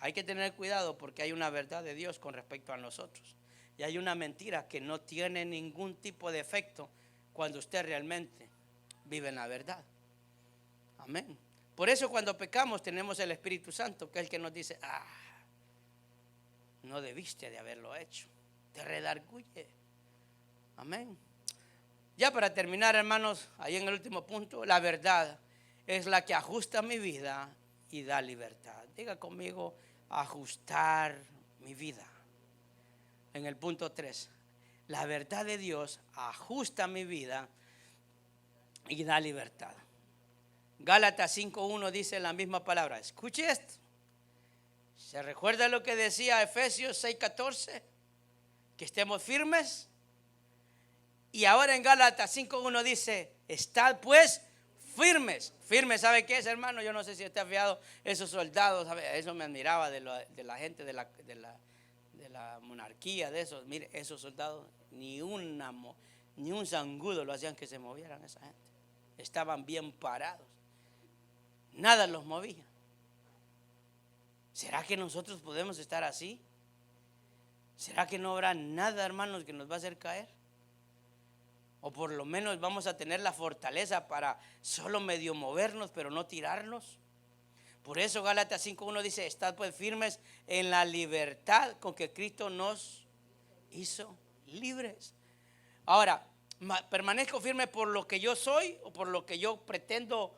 Hay que tener cuidado porque hay una verdad de Dios con respecto a nosotros. Y hay una mentira que no tiene ningún tipo de efecto cuando usted realmente vive en la verdad. Amén. Por eso cuando pecamos tenemos el Espíritu Santo, que es el que nos dice, no debiste de haberlo hecho. Te redarguye. Amén. Ya para terminar, hermanos, ahí en el último punto, la verdad es la que ajusta mi vida y da libertad. Diga conmigo, ajustar mi vida. En el punto 3, la verdad de Dios ajusta mi vida y da libertad. Gálatas 5:1 dice la misma palabra. Escuche esto. ¿Se recuerda lo que decía Efesios 6:14? que estemos firmes. Y ahora en Gálatas 5:1 dice, estad pues firmes. Firmes, ¿sabe qué es, hermano? Yo no sé si usted ha fijado esos soldados, ¿sabe? Eso me admiraba de la gente de la monarquía, de esos. Mire, esos soldados, ni un zangudo lo hacían que se movieran esa gente. Estaban bien parados. Nada los movía. ¿Será que nosotros podemos estar así? ¿Será que no habrá nada, hermanos, que nos va a hacer caer? O por lo menos vamos a tener la fortaleza para solo medio movernos, pero no tirarnos. Por eso Gálatas 5:1 dice, estad pues firmes en la libertad con que Cristo nos hizo libres. Ahora, ¿permanezco firme por lo que yo soy o por lo que yo pretendo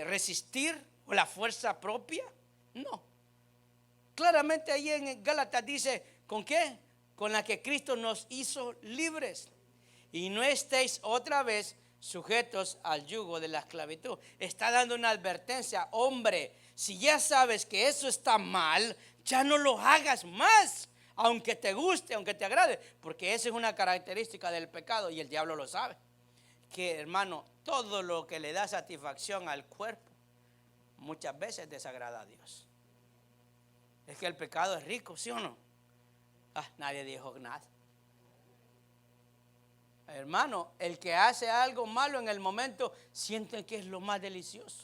resistir o la fuerza propia? No. Claramente ahí en Gálatas dice, ¿con qué? Con la que Cristo nos hizo libres. Y no estéis otra vez sujetos al yugo de la esclavitud. Está dando una advertencia. Hombre, si ya sabes que eso está mal, ya no lo hagas más, aunque te guste, aunque te agrade, porque esa es una característica del pecado y el diablo lo sabe. Que, hermano, todo lo que le da satisfacción al cuerpo muchas veces desagrada a Dios. Es que el pecado es rico, ¿sí o no? Nadie dijo nada. Hermano, el que hace algo malo en el momento siente que es lo más delicioso.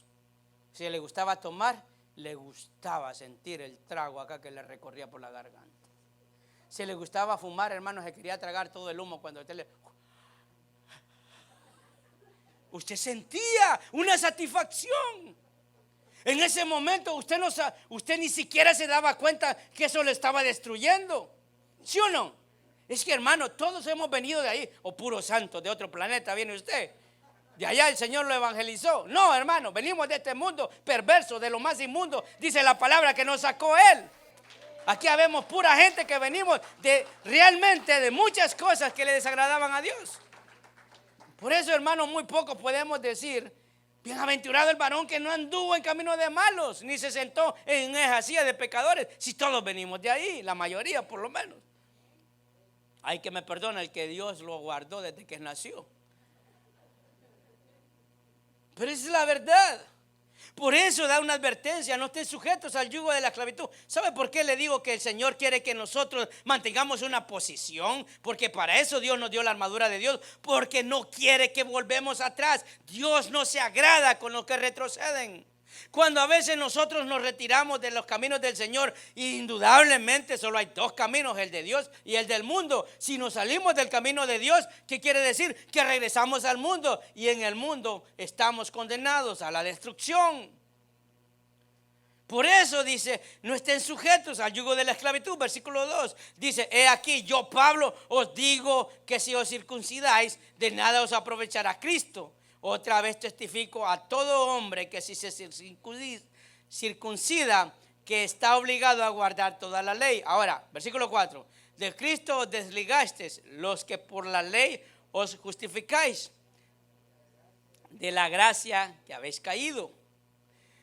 Si le gustaba tomar, le gustaba sentir el trago acá que le recorría por la garganta. Si le gustaba fumar, hermano, se quería tragar todo el humo cuando usted sentía una satisfacción. En ese momento usted ni siquiera se daba cuenta que eso le estaba destruyendo. ¿Sí o no? Es que, hermano, todos hemos venido de ahí. O puro santo de otro planeta viene usted. De allá el Señor lo evangelizó. No, hermano, venimos de este mundo perverso, de lo más inmundo. Dice la palabra que nos sacó Él. Aquí habemos pura gente que venimos realmente de muchas cosas que le desagradaban a Dios. Por eso, hermano, muy poco podemos decir, bienaventurado el varón que no anduvo en camino de malos, ni se sentó en esa silla de pecadores. Si todos venimos de ahí, la mayoría por lo menos. Hay que me perdona el que Dios lo guardó desde que nació. Pero esa es la verdad. Por eso da una advertencia, no estén sujetos al yugo de la esclavitud. ¿Sabe por qué le digo que el Señor quiere que nosotros mantengamos una posición? Porque para eso Dios nos dio la armadura de Dios, porque no quiere que volvemos atrás. Dios no se agrada con los que retroceden. Cuando a veces nosotros nos retiramos de los caminos del Señor, indudablemente solo hay dos caminos, el de Dios y el del mundo. Si nos salimos del camino de Dios, ¿qué quiere decir? Que regresamos al mundo y en el mundo estamos condenados a la destrucción. Por eso dice, no estén sujetos al yugo de la esclavitud. Versículo 2 dice, he aquí, yo Pablo os digo que si os circuncidáis, de nada os aprovechará Cristo. Otra vez testifico a todo hombre que si se circuncida, que está obligado a guardar toda la ley. Ahora, versículo 4. De Cristo os desligasteis, los que por la ley os justificáis, de la gracia que habéis caído.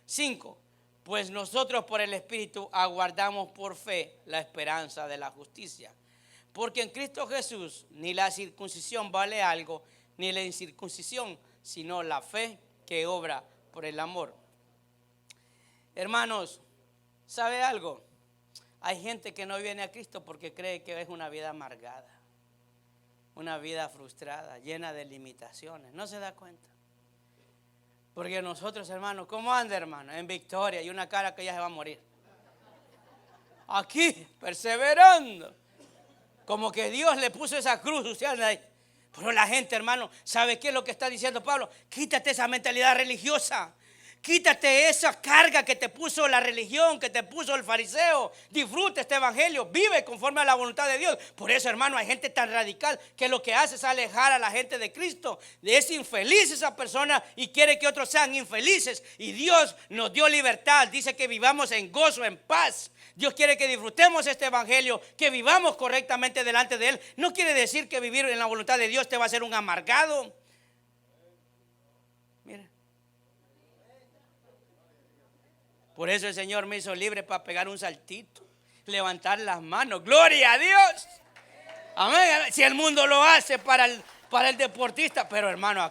5. Pues nosotros por el Espíritu aguardamos por fe la esperanza de la justicia. Porque en Cristo Jesús ni la circuncisión vale algo, ni la incircuncisión, sino la fe que obra por el amor. Hermanos, ¿sabe algo? Hay gente que no viene a Cristo porque cree que es una vida amargada, una vida frustrada, llena de limitaciones. No se da cuenta. Porque nosotros, hermanos, ¿cómo anda, hermano? En victoria y una cara que ya se va a morir. Aquí, perseverando. Como que Dios le puso esa cruz, usted anda ahí. Pero la gente, hermano, ¿sabe qué es lo que está diciendo Pablo? Quítate esa mentalidad religiosa. Quítate esa carga que te puso la religión, que te puso el fariseo. Disfruta este evangelio, vive conforme a la voluntad de Dios. Por eso, hermano, hay gente tan radical que lo que hace es alejar a la gente de Cristo. Es infeliz esa persona y quiere que otros sean infelices. Y Dios nos dio libertad, dice que vivamos en gozo, en paz. Dios quiere que disfrutemos este evangelio, que vivamos correctamente delante de Él. No quiere decir que vivir en la voluntad de Dios te va a hacer un amargado. Mire. Por eso el Señor me hizo libre para pegar un saltito, levantar las manos. ¡Gloria a Dios! Amén. Si el mundo lo hace para el deportista, pero hermano,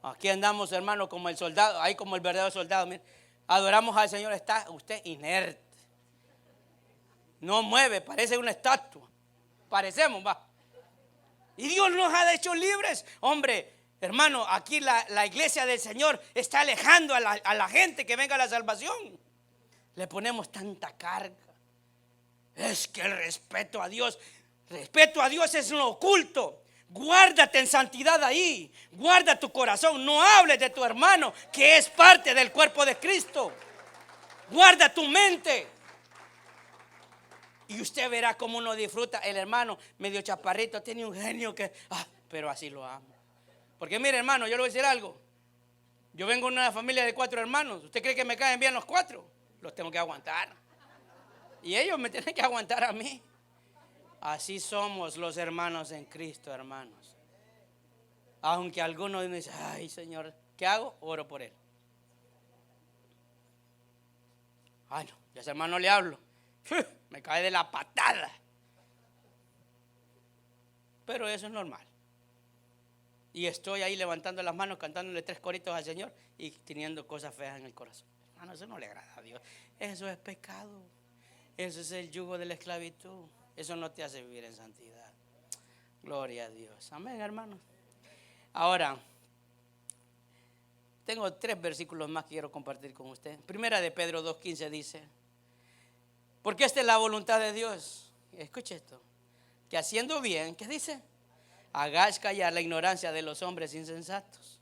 aquí andamos, hermano, como el soldado, ahí como el verdadero soldado. Mire, adoramos al Señor, está usted inerte. No mueve, parece una estatua. Parecemos, va. Y Dios nos ha hecho libres. Hombre, hermano, aquí la iglesia del Señor está alejando a la gente que venga a la salvación. Le ponemos tanta carga. Es que el respeto a Dios es lo oculto. Guárdate en santidad ahí. Guarda tu corazón. No hables de tu hermano que es parte del cuerpo de Cristo. Guarda tu mente. Y usted verá cómo uno disfruta. El hermano medio chaparrito tiene un genio que, pero así lo amo. Porque mire, hermano, yo le voy a decir algo. Yo vengo de una familia de 4 hermanos. ¿Usted cree que me caen bien los 4? Los tengo que aguantar. Y ellos me tienen que aguantar a mí. Así somos los hermanos en Cristo, hermanos. Aunque algunos me dicen, ay, Señor, ¿qué hago? Oro por él. Ay, no, ya a ese hermano le hablo. Me cae de la patada. Pero eso es normal. Y estoy ahí levantando las manos, cantándole 3 coritos al Señor y teniendo cosas feas en el corazón. Hermano, eso no le agrada a Dios. Eso es pecado. Eso es el yugo de la esclavitud. Eso no te hace vivir en santidad. Gloria a Dios. Amén, hermanos. Ahora, tengo 3 versículos más que quiero compartir con usted. Primera de Pedro 2:15 dice: porque esta es la voluntad de Dios. Escuche esto. Que haciendo bien, ¿qué dice? Hagáis callar la ignorancia de los hombres insensatos.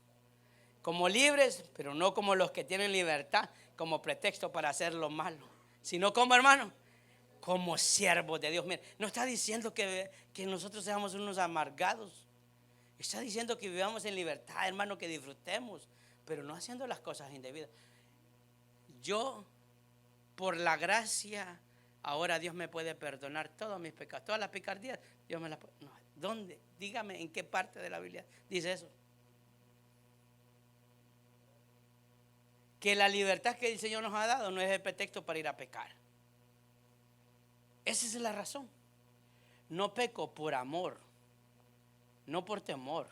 Como libres, pero no como los que tienen libertad como pretexto para hacer lo malo. Sino como, hermano, como siervos de Dios. Mire, no está diciendo que nosotros seamos unos amargados. Está diciendo que vivamos en libertad, hermano, que disfrutemos, pero no haciendo las cosas indebidas. Yo, por la gracia, ahora Dios me puede perdonar todos mis pecados, todas las picardías. Dios me las puede. No, ¿dónde? Dígame en qué parte de la Biblia dice eso. Que la libertad que el Señor nos ha dado no es el pretexto para ir a pecar. Esa es la razón. No peco por amor, no por temor,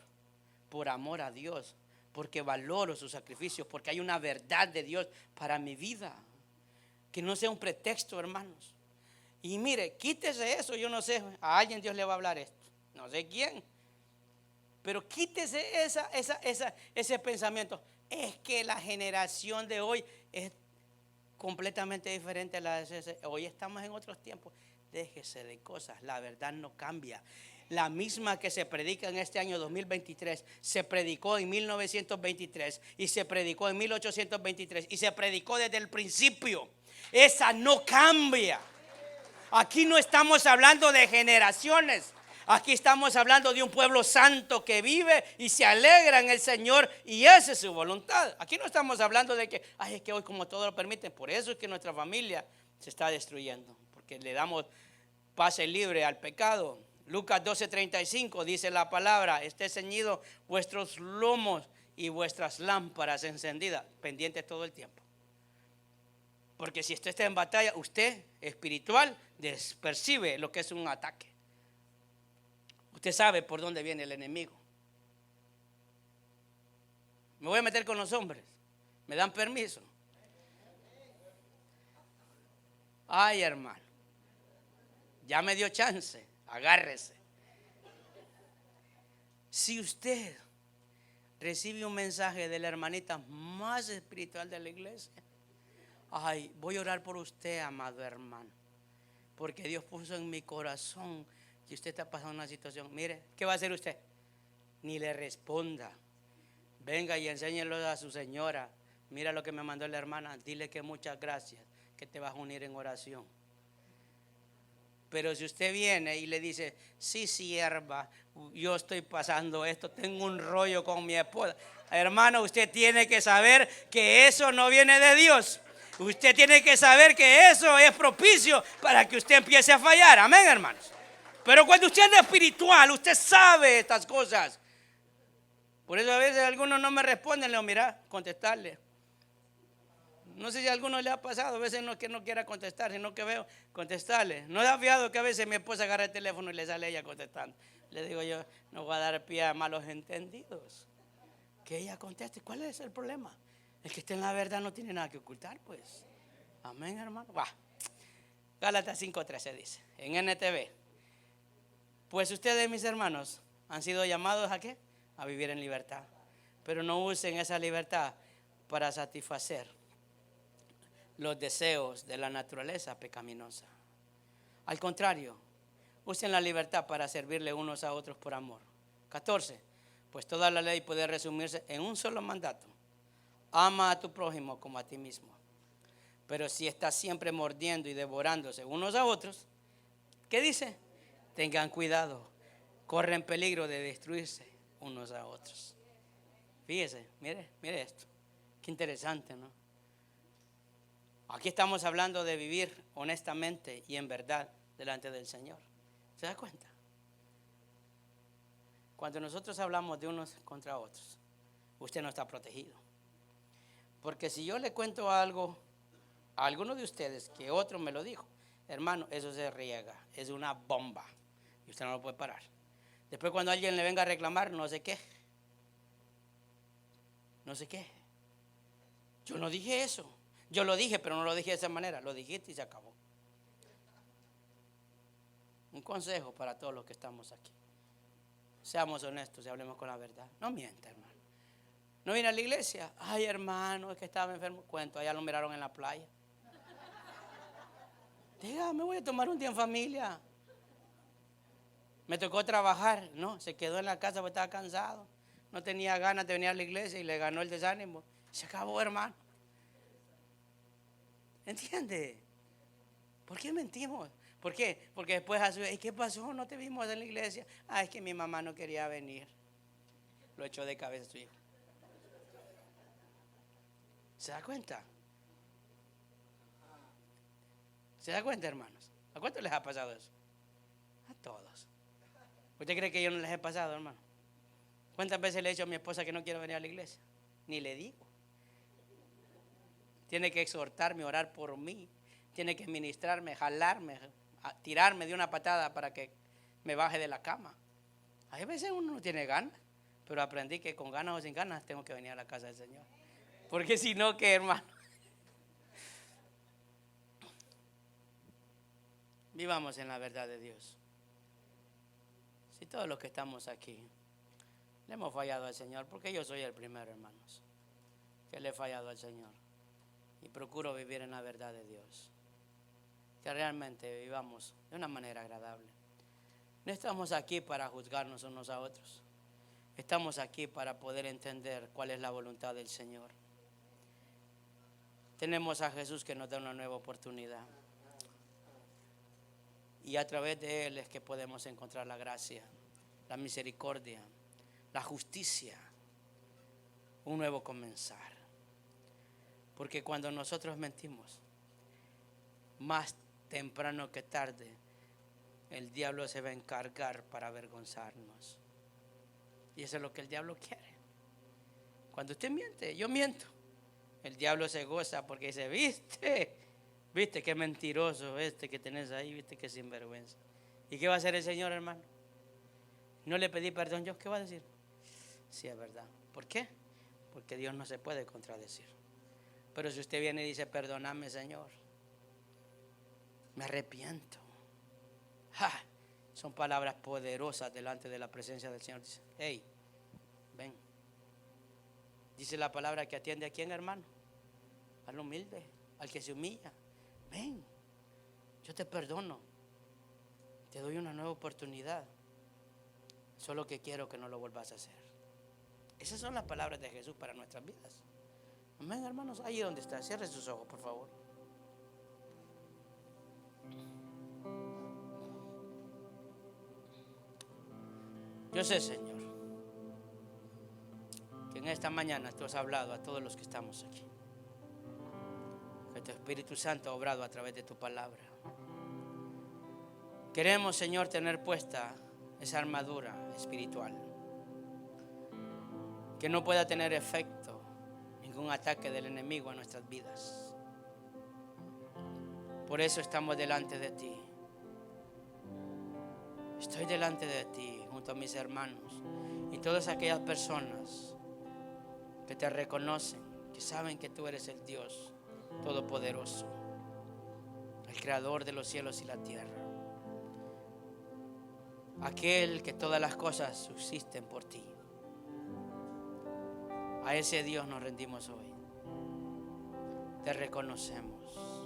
por amor a Dios, porque valoro sus sacrificios, porque hay una verdad de Dios para mi vida. Que no sea un pretexto, hermanos. Y mire, quítese eso. Yo no sé, a alguien Dios le va a hablar esto, no sé quién, pero quítese ese pensamiento. Es que la generación de hoy es completamente diferente a la de ese. Hoy estamos en otros tiempos. Déjese de cosas, la verdad no cambia. La misma que se predica en este año 2023 se predicó en 1923 y se predicó en 1823 y se predicó desde el principio. Esa no cambia. Aquí no estamos hablando de generaciones. Aquí estamos hablando de un pueblo santo que vive y se alegra en el Señor, y esa es su voluntad. Aquí no estamos hablando de que, es que hoy como todo lo permiten. Por eso es que nuestra familia se está destruyendo, porque le damos pase libre al pecado. Lucas 12:35 dice la palabra: esté ceñido vuestros lomos y vuestras lámparas encendidas, pendientes todo el tiempo. Porque si usted está en batalla, usted espiritual percibe lo que es un ataque. Usted sabe por dónde viene el enemigo. Me voy a meter con los hombres. ¿Me dan permiso? Ay, hermano, ya me dio chance. Agárrese. Si usted recibe un mensaje de la hermanita más espiritual de la iglesia, voy a orar por usted, amado hermano, porque Dios puso en mi corazón que usted está pasando una situación. Mire, ¿qué va a hacer usted? Ni le responda. Venga y enséñelo a su señora. Mira lo que me mandó la hermana. Dile que muchas gracias, que te vas a unir en oración. Pero si usted viene y le dice: sí, sierva, yo estoy pasando esto, tengo un rollo con mi esposa. Hermano, usted tiene que saber que eso no viene de Dios. Usted tiene que saber que eso es propicio para que usted empiece a fallar. Amén, hermanos. Pero cuando usted es espiritual, usted sabe estas cosas. Por eso a veces algunos no me responden. Le digo: mira, contestarle. No sé si a alguno le ha pasado, a veces no es que no quiera contestar, sino que veo contestarle. ¿No ha fijado que a veces mi esposa agarra el teléfono y le sale ella contestando? Le digo yo, no voy a dar pie a malos entendidos. Que ella conteste. ¿Cuál es el problema? El que esté en la verdad no tiene nada que ocultar, pues. Amén, hermano. Gálatas 5:13 dice, en NTV. Pues ustedes, mis hermanos, han sido llamados ¿a qué? A vivir en libertad. Pero no usen esa libertad para satisfacer los deseos de la naturaleza pecaminosa. Al contrario, usen la libertad para servirle unos a otros por amor. 14. Pues toda la ley puede resumirse en un solo mandato. Ama a tu prójimo como a ti mismo. Pero si estás siempre mordiendo y devorándose unos a otros, ¿qué dice? Tengan cuidado, corren peligro de destruirse unos a otros. Fíjese, mire esto. Qué interesante, ¿no? Aquí estamos hablando de vivir honestamente y en verdad delante del Señor. ¿Se da cuenta? Cuando nosotros hablamos de unos contra otros, usted no está protegido. Porque si yo le cuento algo a alguno de ustedes que otro me lo dijo, hermano, eso se riega, es una bomba y usted no lo puede parar. Después cuando alguien le venga a reclamar, no se queje. No se queje. Yo no dije eso. Yo lo dije, pero no lo dije de esa manera. Lo dijiste y se acabó. Un consejo para todos los que estamos aquí. Seamos honestos y hablemos con la verdad. No mienta, hermano. ¿No viene a la iglesia? Ay, hermano, es que estaba enfermo. Cuento, allá lo miraron en la playa. Diga, me voy a tomar un día en familia. Me tocó trabajar. No, se quedó en la casa porque estaba cansado. No tenía ganas de venir a la iglesia y le ganó el desánimo. Se acabó, hermano. ¿Entiende? ¿Por qué mentimos? ¿Por qué? Porque después, ¿y qué pasó? No te vimos en la iglesia. Ah, es que mi mamá no quería venir. Lo echó de cabeza a su hijo. ¿Se da cuenta? ¿Se da cuenta, hermanos? ¿A cuántos les ha pasado eso? A todos. ¿Usted cree que yo no les he pasado, hermano? ¿Cuántas veces le he dicho a mi esposa que no quiero venir a la iglesia? Ni le digo. Tiene que exhortarme, orar por mí. Tiene que ministrarme, jalarme, tirarme de una patada para que me baje de la cama. Hay veces uno no tiene ganas, pero aprendí que con ganas o sin ganas tengo que venir a la casa del Señor. Porque si no, ¿qué, hermano? Vivamos en la verdad de Dios. Si todos los que estamos aquí le hemos fallado al Señor, porque yo soy el primero, hermanos, que le he fallado al Señor. Y procuro vivir en la verdad de Dios. Que realmente vivamos de una manera agradable. No estamos aquí para juzgarnos unos a otros. Estamos aquí para poder entender cuál es la voluntad del Señor. Tenemos a Jesús que nos da una nueva oportunidad. Y a través de Él es que podemos encontrar la gracia, la misericordia, la justicia, un nuevo comenzar. Porque cuando nosotros mentimos, más temprano que tarde, el diablo se va a encargar para avergonzarnos. Y eso es lo que el diablo quiere. Cuando usted miente, yo miento, el diablo se goza porque dice, viste qué mentiroso que tenés ahí, viste qué sinvergüenza. ¿Y qué va a hacer el Señor, hermano? No le pedí perdón yo, ¿qué va a decir? Sí, es verdad. ¿Por qué? Porque Dios no se puede contradecir. Pero si usted viene y dice, perdóname, Señor, me arrepiento. Son palabras poderosas delante de la presencia del Señor. Dice, hey, ven. Dice la palabra que atiende a quién, hermano? Al humilde, al que se humilla. Ven, yo te perdono. Te doy una nueva oportunidad. Solo que quiero que no lo vuelvas a hacer. Esas son las palabras de Jesús para nuestras vidas. Amén, hermanos. Ahí donde está, cierre sus ojos, por favor. Yo sé, Señor, que en esta mañana tú has hablado a todos los que estamos aquí. Que tu Espíritu Santo ha obrado a través de tu palabra. Queremos, Señor, tener puesta esa armadura espiritual que no pueda tener efecto en ningún ataque del enemigo a nuestras vidas. Por eso estamos delante de ti. Estoy delante de ti junto a mis hermanos y todas aquellas personas que te reconocen, que saben que tú eres el Dios Todopoderoso, el Creador de los cielos y la tierra, aquel que todas las cosas subsisten por ti. A ese Dios nos rendimos hoy. Te reconocemos.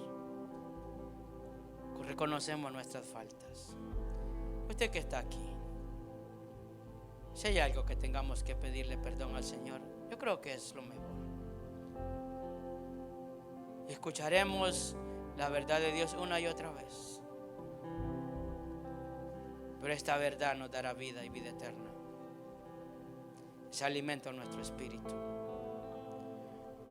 Reconocemos nuestras faltas. Usted que está aquí, si hay algo que tengamos que pedirle perdón al Señor, yo creo que es lo mejor. Escucharemos la verdad de Dios una y otra vez, pero esta verdad nos dará vida y vida eterna. Es alimento a nuestro espíritu.